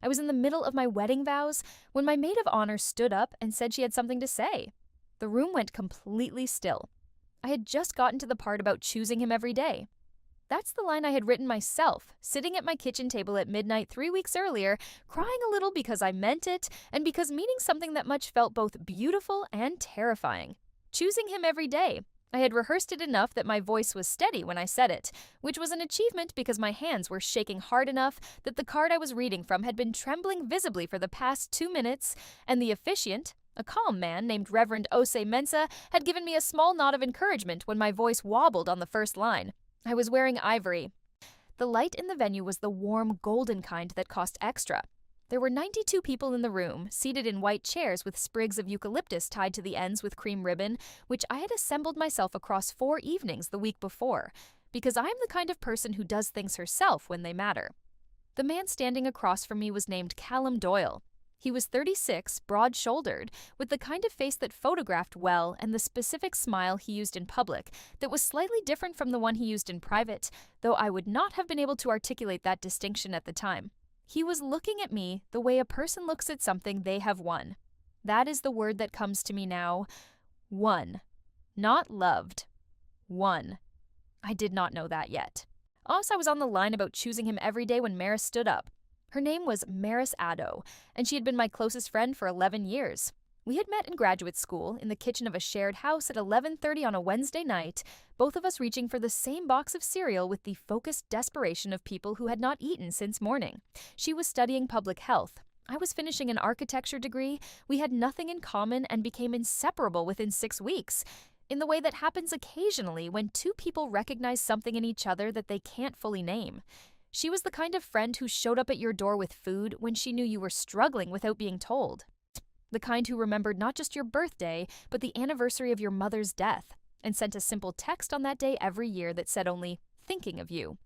I was in the middle of my wedding vows when my maid of honor stood up and said she had something to say. The room went completely still. I had just gotten to the part about choosing him every day. That's the line I had written myself, sitting at my kitchen table at midnight 3 weeks earlier, crying a little because I meant it, and because meaning something that much felt both beautiful and terrifying. Choosing him every day. I had rehearsed it enough that my voice was steady when I said it, which was an achievement because my hands were shaking hard enough that the card I was reading from had been trembling visibly for the past 2 minutes, and the officiant, a calm man named Reverend Ose Mensa, had given me a small nod of encouragement when my voice wobbled on the first line. I was wearing ivory. The light in the venue was the warm, golden kind that cost extra. There were 92 people in the room, seated in white chairs with sprigs of eucalyptus tied to the ends with cream ribbon, which I had assembled myself across 4 evenings the week before, because I'm the kind of person who does things herself when they matter. The man standing across from me was named Callum Doyle. He was 36, broad-shouldered, with the kind of face that photographed well and the specific smile he used in public that was slightly different from the one he used in private, though I would not have been able to articulate that distinction at the time. He was looking at me the way a person looks at something they have won. That is the word that comes to me now. Won. Not loved. Won. I did not know that yet. Also, I was on the line about choosing him every day when Maris stood up. Her name was Maris Addo, and she had been my closest friend for 11 years. We had met in graduate school in the kitchen of a shared house at 11:30 on a Wednesday night, both of us reaching for the same box of cereal with the focused desperation of people who had not eaten since morning. She was studying public health. I was finishing an architecture degree. We had nothing in common and became inseparable within 6 weeks, in the way that happens occasionally when two people recognize something in each other that they can't fully name. She was the kind of friend who showed up at your door with food when she knew you were struggling without being told. The kind who remembered not just your birthday, but the anniversary of your mother's death, and sent a simple text on that day every year that said only, "Thinking of you."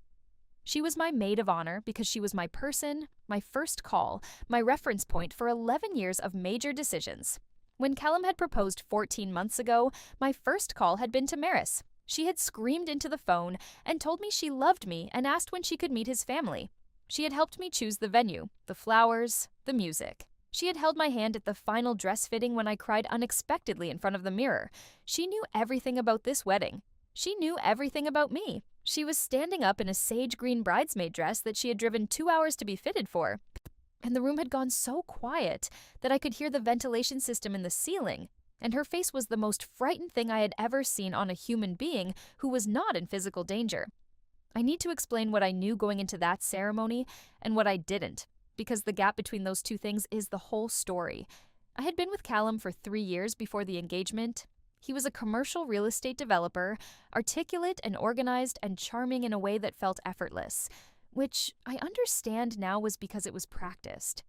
She was my maid of honor because she was my person, my first call, my reference point for 11 years of major decisions. When Callum had proposed 14 months ago, my first call had been to Maris. She had screamed into the phone and told me she loved me and asked when she could meet his family. She had helped me choose the venue, the flowers, the music. She had held my hand at the final dress fitting when I cried unexpectedly in front of the mirror. She knew everything about this wedding. She knew everything about me. She was standing up in a sage green bridesmaid dress that she had driven 2 hours to be fitted for. And the room had gone so quiet that I could hear the ventilation system in the ceiling. And her face was the most frightened thing I had ever seen on a human being who was not in physical danger. I need to explain what I knew going into that ceremony and what I didn't, because the gap between those two things is the whole story. I had been with Callum for 3 years before the engagement. He was a commercial real estate developer, articulate and organized and charming in a way that felt effortless, which I understand now was because it was practiced.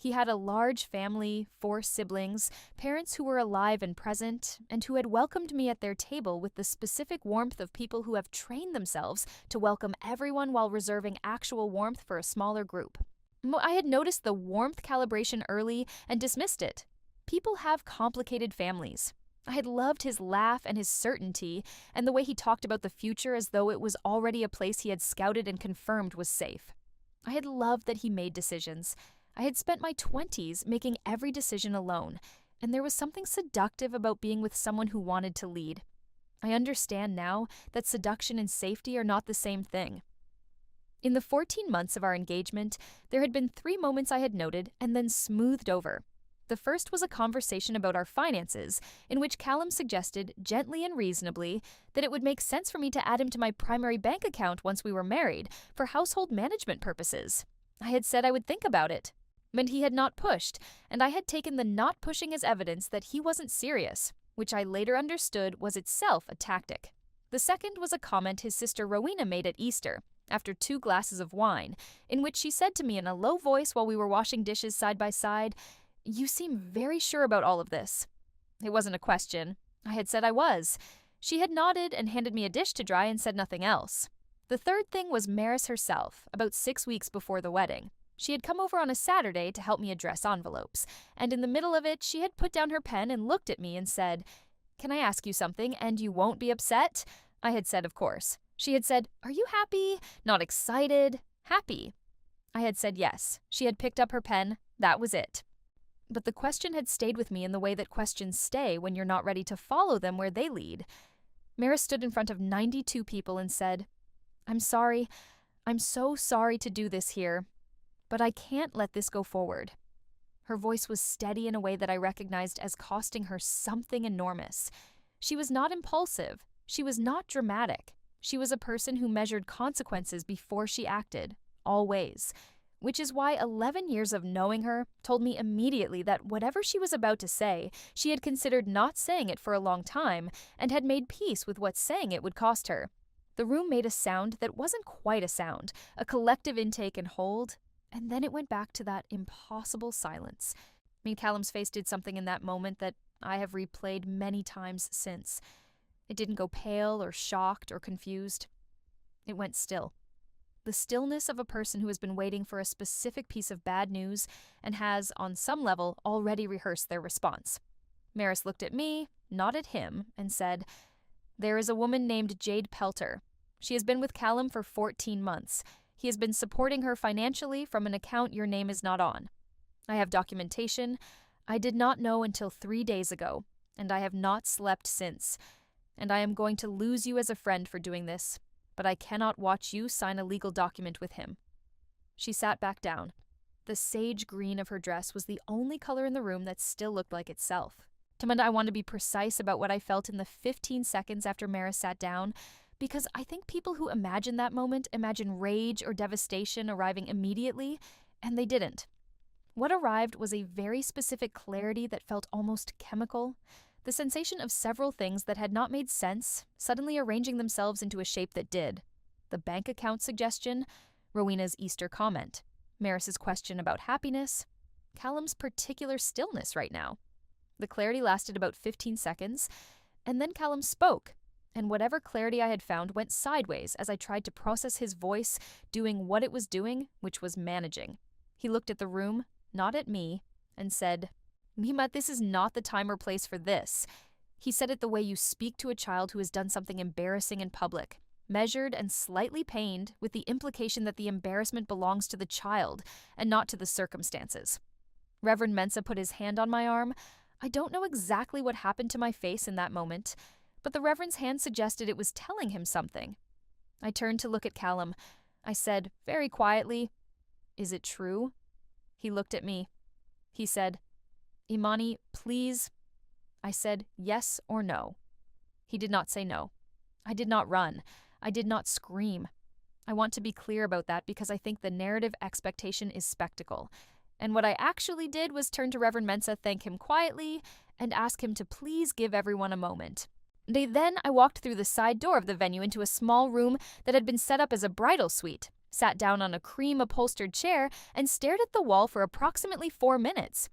He had a large family, 4 siblings, parents who were alive and present, and who had welcomed me at their table with the specific warmth of people who have trained themselves to welcome everyone while reserving actual warmth for a smaller group. I had noticed the warmth calibration early and dismissed it. People have complicated families. I had loved his laugh and his certainty, and the way he talked about the future as though it was already a place he had scouted and confirmed was safe. I had loved that he made decisions. I had spent my 20s making every decision alone, and there was something seductive about being with someone who wanted to lead. I understand now that seduction and safety are not the same thing. In the 14 months of our engagement, there had been 3 moments I had noted and then smoothed over. The first was a conversation about our finances, in which Callum suggested, gently and reasonably, that it would make sense for me to add him to my primary bank account once we were married, for household management purposes. I had said I would think about it. But he had not pushed, and I had taken the not pushing as evidence that he wasn't serious, which I later understood was itself a tactic. The second was a comment his sister Rowena made at Easter, after 2 glasses of wine, in which she said to me in a low voice while we were washing dishes side by side, "You seem very sure about all of this." It wasn't a question. I had said I was. She had nodded and handed me a dish to dry and said nothing else. The third thing was Maris herself, about 6 weeks before the wedding. She had come over on a Saturday to help me address envelopes, and in the middle of it, she had put down her pen and looked at me and said, "Can I ask you something, and you won't be upset?" I had said, of course. She had said, "Are you happy? Not excited? Happy." I had said yes. She had picked up her pen. That was it. But the question had stayed with me in the way that questions stay when you're not ready to follow them where they lead. Maris stood in front of 92 people and said, "I'm sorry. I'm so sorry to do this here, but I can't let this go forward." Her voice was steady in a way that I recognized as costing her something enormous. She was not impulsive. She was not dramatic. She was a person who measured consequences before she acted, always. Which is why 11 years of knowing her told me immediately that whatever she was about to say, she had considered not saying it for a long time and had made peace with what saying it would cost her. The room made a sound that wasn't quite a sound, a collective intake and hold, and then it went back to that impossible silence. Callum's face did something in that moment that I have replayed many times since. It didn't go pale or shocked or confused. It went still. The stillness of a person who has been waiting for a specific piece of bad news and has, on some level, already rehearsed their response. Maris looked at me, not at him, and said, "There is a woman named Jade Pelter. She has been with Callum for 14 months. He has been supporting her financially from an account your name is not on. I have documentation. I did not know until 3 days ago, and I have not slept since. And I am going to lose you as a friend for doing this, but I cannot watch you sign a legal document with him." She sat back down. The sage green of her dress was the only color in the room that still looked like itself. I want to be precise about what I felt in the 15 seconds after Maris sat down, because I think people who imagine that moment imagine rage or devastation arriving immediately, and they didn't. What arrived was a very specific clarity that felt almost chemical, the sensation of several things that had not made sense suddenly arranging themselves into a shape that did. The bank account suggestion, Rowena's Easter comment, Maris's question about happiness, Callum's particular stillness right now. The clarity lasted about 15 seconds, and then Callum spoke, and whatever clarity I had found went sideways as I tried to process his voice doing what it was doing, which was managing. He looked at the room, not at me, and said, "Nima, this is not the time or place for this." He said it the way you speak to a child who has done something embarrassing in public, measured and slightly pained, with the implication that the embarrassment belongs to the child and not to the circumstances. Reverend Mensah put his hand on my arm. I don't know exactly what happened to my face in that moment, but the Reverend's hand suggested it was telling him something. I turned to look at Callum. I said, very quietly, "Is it true?" He looked at me. He said, "Imani, please." I said yes or no. He did not say no. I did not run. I did not scream. I want to be clear about that because I think the narrative expectation is spectacle. And what I actually did was turn to Reverend Mensah, thank him quietly, and ask him to please give everyone a moment. Then I walked through the side door of the venue into a small room that had been set up as a bridal suite, sat down on a cream-upholstered chair, and stared at the wall for approximately 4 minutes.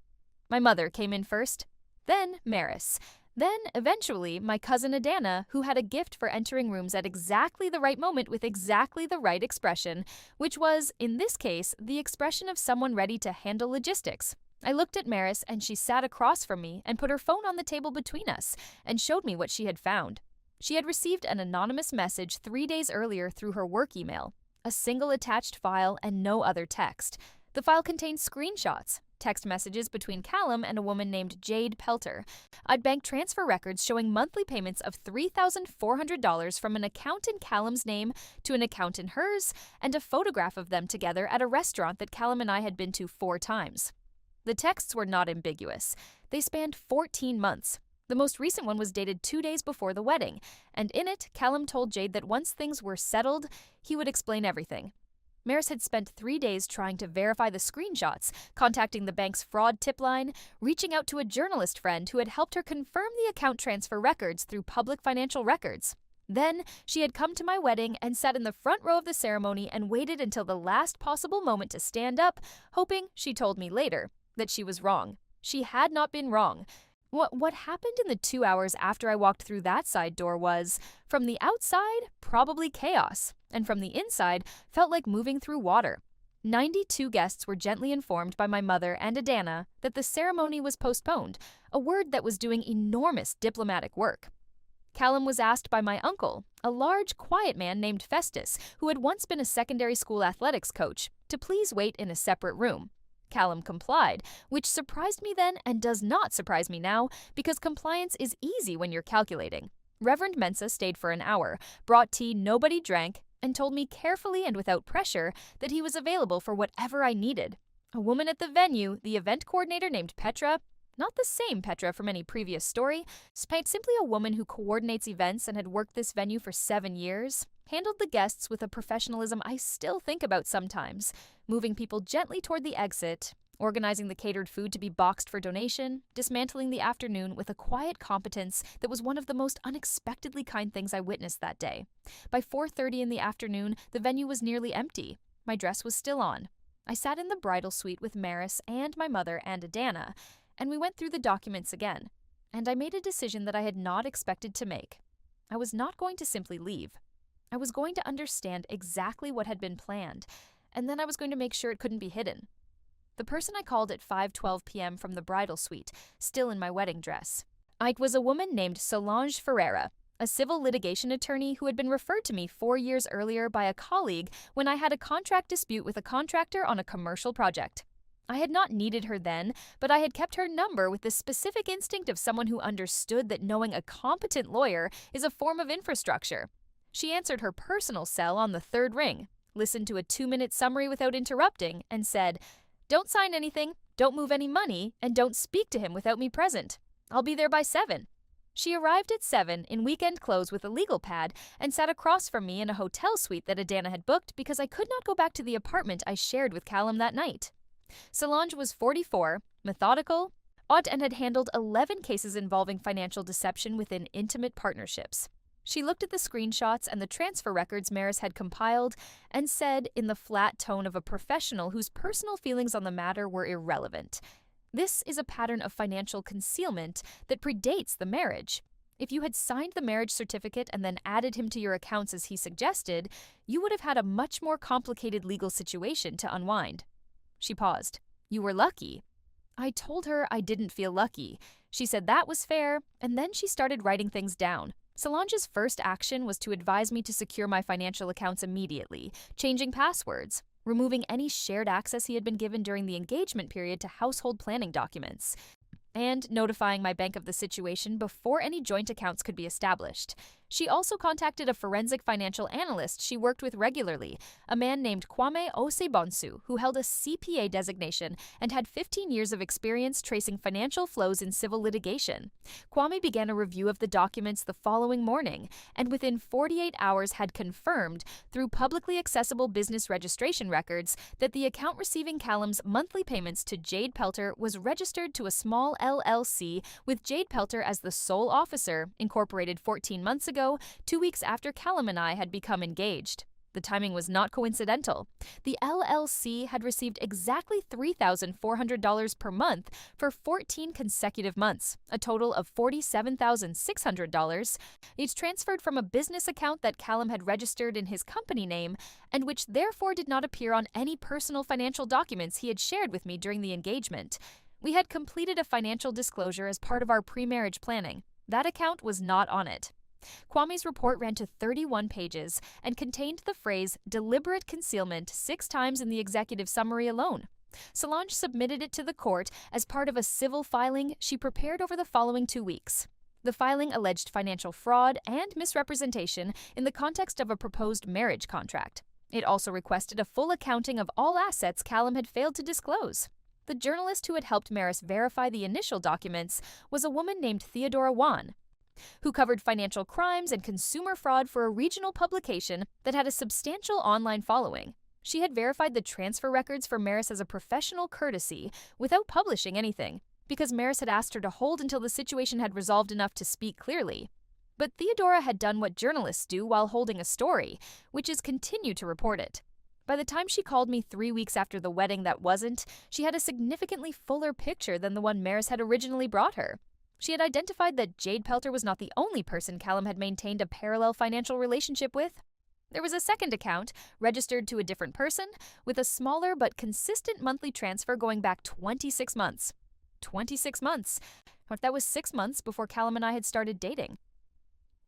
My mother came in first, then Maris, then, eventually, my cousin Adana, who had a gift for entering rooms at exactly the right moment with exactly the right expression, which was, in this case, the expression of someone ready to handle logistics. I looked at Maris, and she sat across from me and put her phone on the table between us and showed me what she had found. She had received an anonymous message 3 days earlier through her work email, a single attached file and no other text. The file contained screenshots, text messages between Callum and a woman named Jade Pelter, bank transfer records showing monthly payments of $3,400 from an account in Callum's name to an account in hers, and a photograph of them together at a restaurant that Callum and I had been to 4 times. The texts were not ambiguous. They spanned 14 months. The most recent one was dated 2 days before the wedding, and in it, Callum told Jade that once things were settled, he would explain everything. Maris had spent 3 days trying to verify the screenshots, contacting the bank's fraud tip line, reaching out to a journalist friend who had helped her confirm the account transfer records through public financial records. Then, she had come to my wedding and sat in the front row of the ceremony and waited until the last possible moment to stand up, hoping, she told me later, that she was wrong. She had not been wrong. What happened in the 2 hours after I walked through that side door was, from the outside, probably chaos, and from the inside, felt like moving through water. 92 guests were gently informed by my mother and Adana that the ceremony was postponed, a word that was doing enormous diplomatic work. Callum was asked by my uncle, a large, quiet man named Festus, who had once been a secondary school athletics coach, to please wait in a separate room. Callum complied, which surprised me then and does not surprise me now because compliance is easy when you're calculating. Reverend Mensa stayed for an hour, brought tea nobody drank, and told me carefully and without pressure that he was available for whatever I needed. A woman at the venue, the event coordinator named Petra, not the same Petra from any previous story, simply a woman who coordinates events and had worked this venue for 7 years, handled the guests with a professionalism I still think about sometimes, moving people gently toward the exit, organizing the catered food to be boxed for donation, dismantling the afternoon with a quiet competence that was one of the most unexpectedly kind things I witnessed that day. By 4:30 in the afternoon, the venue was nearly empty. My dress was still on. I sat in the bridal suite with Maris and my mother and Adana, and we went through the documents again. And I made a decision that I had not expected to make. I was not going to simply leave. I was going to understand exactly what had been planned, and then I was going to make sure it couldn't be hidden. The person I called at 5:12 p.m. from the bridal suite, still in my wedding dress. It was a woman named Solange Ferreira, a civil litigation attorney who had been referred to me 4 years earlier by a colleague when I had a contract dispute with a contractor on a commercial project. I had not needed her then, but I had kept her number with the specific instinct of someone who understood that knowing a competent lawyer is a form of infrastructure. She answered her personal cell on the third ring, listened to a 2-minute summary without interrupting, and said, "Don't sign anything, don't move any money, and don't speak to him without me present. I'll be there by 7. She arrived at 7 in weekend clothes with a legal pad and sat across from me in a hotel suite that Adana had booked because I could not go back to the apartment I shared with Callum that night. Solange was 44, methodical, and had handled 11 cases involving financial deception within intimate partnerships. She looked at the screenshots and the transfer records Maris had compiled and said in the flat tone of a professional whose personal feelings on the matter were irrelevant, "This is a pattern of financial concealment that predates the marriage. If you had signed the marriage certificate and then added him to your accounts as he suggested, you would have had a much more complicated legal situation to unwind." She paused. "You were lucky." I told her I didn't feel lucky. She said that was fair, and then she started writing things down. Solange's first action was to advise me to secure my financial accounts immediately, changing passwords, removing any shared access he had been given during the engagement period to household planning documents, and notifying my bank of the situation before any joint accounts could be established. She also contacted a forensic financial analyst she worked with regularly, a man named Kwame Osebonsu, who held a CPA designation and had 15 years of experience tracing financial flows in civil litigation. Kwame began a review of the documents the following morning, and within 48 hours had confirmed, through publicly accessible business registration records, that the account receiving Callum's monthly payments to Jade Pelter was registered to a small LLC with Jade Pelter as the sole officer, incorporated 14 months ago, 2 weeks after Callum and I had become engaged. The timing was not coincidental. The LLC had received exactly $3,400 per month for 14 consecutive months, a total of $47,600. It's transferred from a business account that Callum had registered in his company name and which therefore did not appear on any personal financial documents he had shared with me during the engagement. We had completed a financial disclosure as part of our pre-marriage planning. That account was not on it. Kwame's report ran to 31 pages and contained the phrase deliberate concealment 6 times in the executive summary alone. Solange submitted it to the court as part of a civil filing she prepared over the following 2 weeks. The filing alleged financial fraud and misrepresentation in the context of a proposed marriage contract. It also requested a full accounting of all assets Callum had failed to disclose. The journalist who had helped Maris verify the initial documents was a woman named Theodora Wan, who covered financial crimes and consumer fraud for a regional publication that had a substantial online following. She had verified the transfer records for Maris as a professional courtesy without publishing anything, because Maris had asked her to hold until the situation had resolved enough to speak clearly. But Theodora had done what journalists do while holding a story, which is continue to report it. By the time she called me 3 weeks after the wedding that wasn't, she had a significantly fuller picture than the one Maris had originally brought her. She had identified that Jade Pelter was not the only person Callum had maintained a parallel financial relationship with. There was a second account, registered to a different person, with a smaller but consistent monthly transfer going back 26 months. 26 months. That was 6 months before Callum and I had started dating.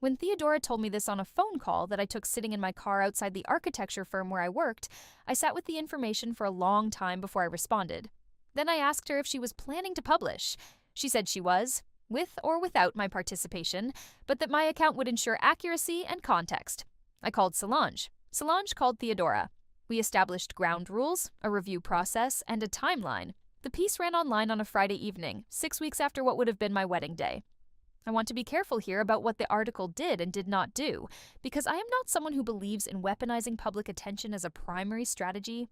When Theodora told me this on a phone call that I took sitting in my car outside the architecture firm where I worked, I sat with the information for a long time before I responded. Then I asked her if she was planning to publish. She said she was, with or without my participation, but that my account would ensure accuracy and context. I called Solange. Solange called Theodora. We established ground rules, a review process, and a timeline. The piece ran online on a Friday evening, 6 weeks after what would have been my wedding day. I want to be careful here about what the article did and did not do, because I am not someone who believes in weaponizing public attention as a primary strategy.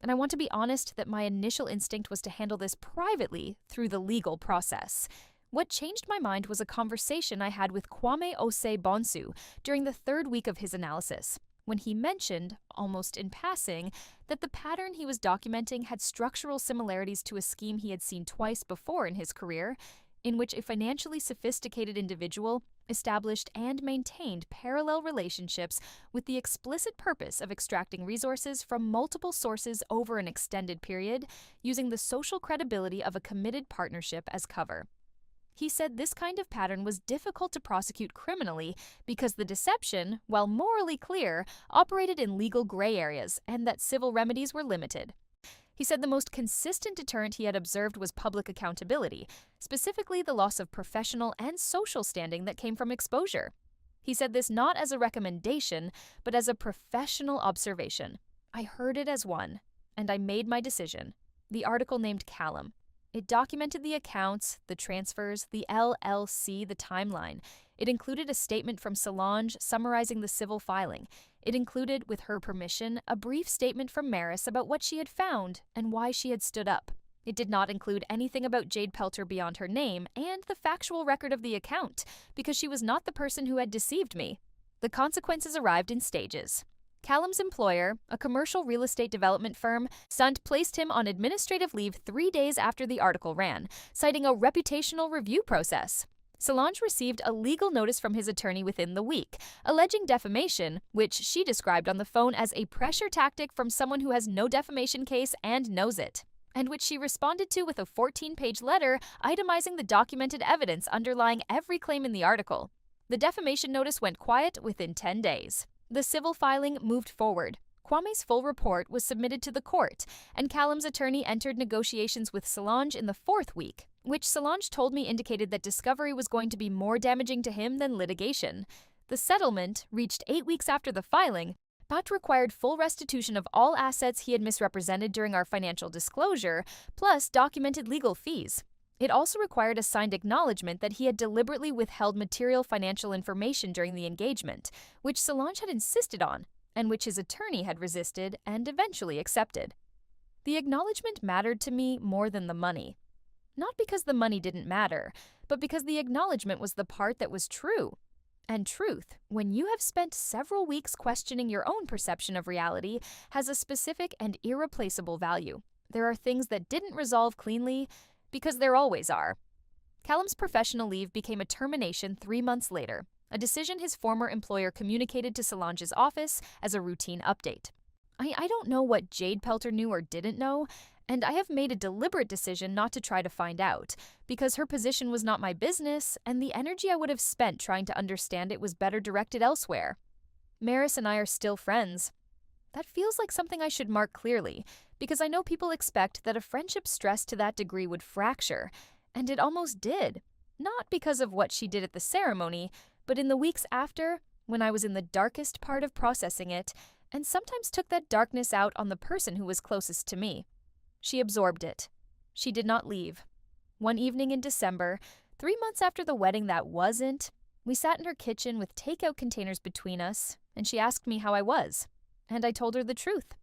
And I want to be honest that my initial instinct was to handle this privately through the legal process. What changed my mind was a conversation I had with Kwame Ose Bonsu during the third week of his analysis, when he mentioned, almost in passing, that the pattern he was documenting had structural similarities to a scheme he had seen twice before in his career, in which a financially sophisticated individual established and maintained parallel relationships with the explicit purpose of extracting resources from multiple sources over an extended period, using the social credibility of a committed partnership as cover. He said this kind of pattern was difficult to prosecute criminally because the deception, while morally clear, operated in legal gray areas and that civil remedies were limited. He said the most consistent deterrent he had observed was public accountability, specifically the loss of professional and social standing that came from exposure. He said this not as a recommendation, but as a professional observation. I heard it as one, and I made my decision. The article named Callum. It documented the accounts, the transfers, the LLC, the timeline. It included a statement from Solange summarizing the civil filing. It included, with her permission, a brief statement from Maris about what she had found and why she had stood up. It did not include anything about Jade Pelter beyond her name and the factual record of the account, because she was not the person who had deceived me. The consequences arrived in stages. Callum's employer, a commercial real estate development firm, Sunt placed him on administrative leave 3 days after the article ran, citing a reputational review process. Solange received a legal notice from his attorney within the week, alleging defamation, which she described on the phone as a pressure tactic from someone who has no defamation case and knows it, and which she responded to with a 14-page letter itemizing the documented evidence underlying every claim in the article. The defamation notice went quiet within 10 days. The civil filing moved forward. Kwame's full report was submitted to the court, and Callum's attorney entered negotiations with Solange in the 4th week, which Solange told me indicated that discovery was going to be more damaging to him than litigation. The settlement, reached 8 weeks after the filing, but required full restitution of all assets he had misrepresented during our financial disclosure, plus documented legal fees. It also required a signed acknowledgement that he had deliberately withheld material financial information during the engagement, which Solange had insisted on, and which his attorney had resisted and eventually accepted. The acknowledgement mattered to me more than the money. Not because the money didn't matter, but because the acknowledgement was the part that was true. And truth, when you have spent several weeks questioning your own perception of reality, has a specific and irreplaceable value. There are things that didn't resolve cleanly, because there always are. Callum's professional leave became a termination 3 months later, a decision his former employer communicated to Solange's office as a routine update. I don't know what Jade Pelter knew or didn't know, and I have made a deliberate decision not to try to find out, because her position was not my business, and the energy I would have spent trying to understand it was better directed elsewhere. Maris and I are still friends. That feels like something I should mark clearly, because I know people expect that a friendship stressed to that degree would fracture, and it almost did. Not because of what she did at the ceremony, but in the weeks after, when I was in the darkest part of processing it, and sometimes took that darkness out on the person who was closest to me. She absorbed it. She did not leave. One evening in December, 3 months after the wedding that wasn't, we sat in her kitchen with takeout containers between us, and she asked me how I was. And I told her the truth,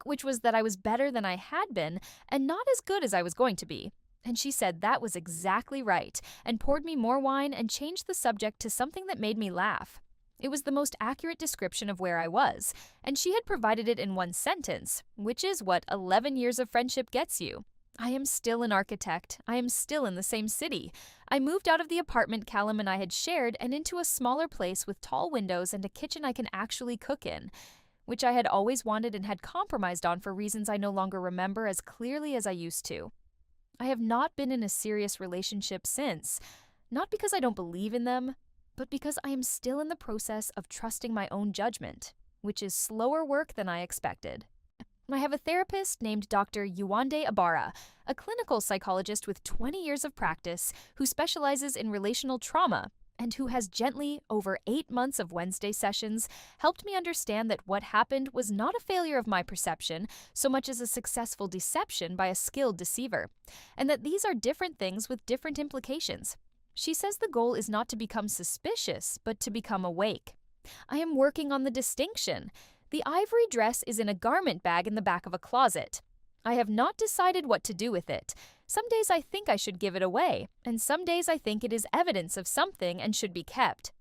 which was that I was better than I had been and not as good as I was going to be. And she said that was exactly right, and poured me more wine and changed the subject to something that made me laugh. It was the most accurate description of where I was, and she had provided it in one sentence, which is what 11 years of friendship gets you. I am still an architect. I am still in the same city. I moved out of the apartment Callum and I had shared and into a smaller place with tall windows and a kitchen I can actually cook in, which I had always wanted and had compromised on for reasons I no longer remember as clearly as I used to. I have not been in a serious relationship since, not because I don't believe in them, but because I am still in the process of trusting my own judgment, which is slower work than I expected. I have a therapist named Dr. Yuande Ibarra, a clinical psychologist with 20 years of practice who specializes in relational trauma and who has gently, over 8 months of Wednesday sessions, helped me understand that what happened was not a failure of my perception so much as a successful deception by a skilled deceiver, and that these are different things with different implications. She says the goal is not to become suspicious, but to become awake. I am working on the distinction. The ivory dress is in a garment bag in the back of a closet. I have not decided what to do with it. Some days I think I should give it away, and some days I think it is evidence of something and should be kept.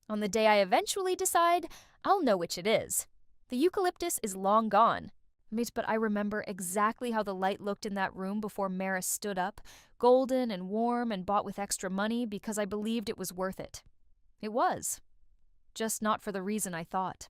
On the day I eventually decide, I'll know which it is. The eucalyptus is long gone. But I remember exactly how the light looked in that room before Maris stood up, golden and warm and bought with extra money because I believed it was worth it. It was. Just not for the reason I thought.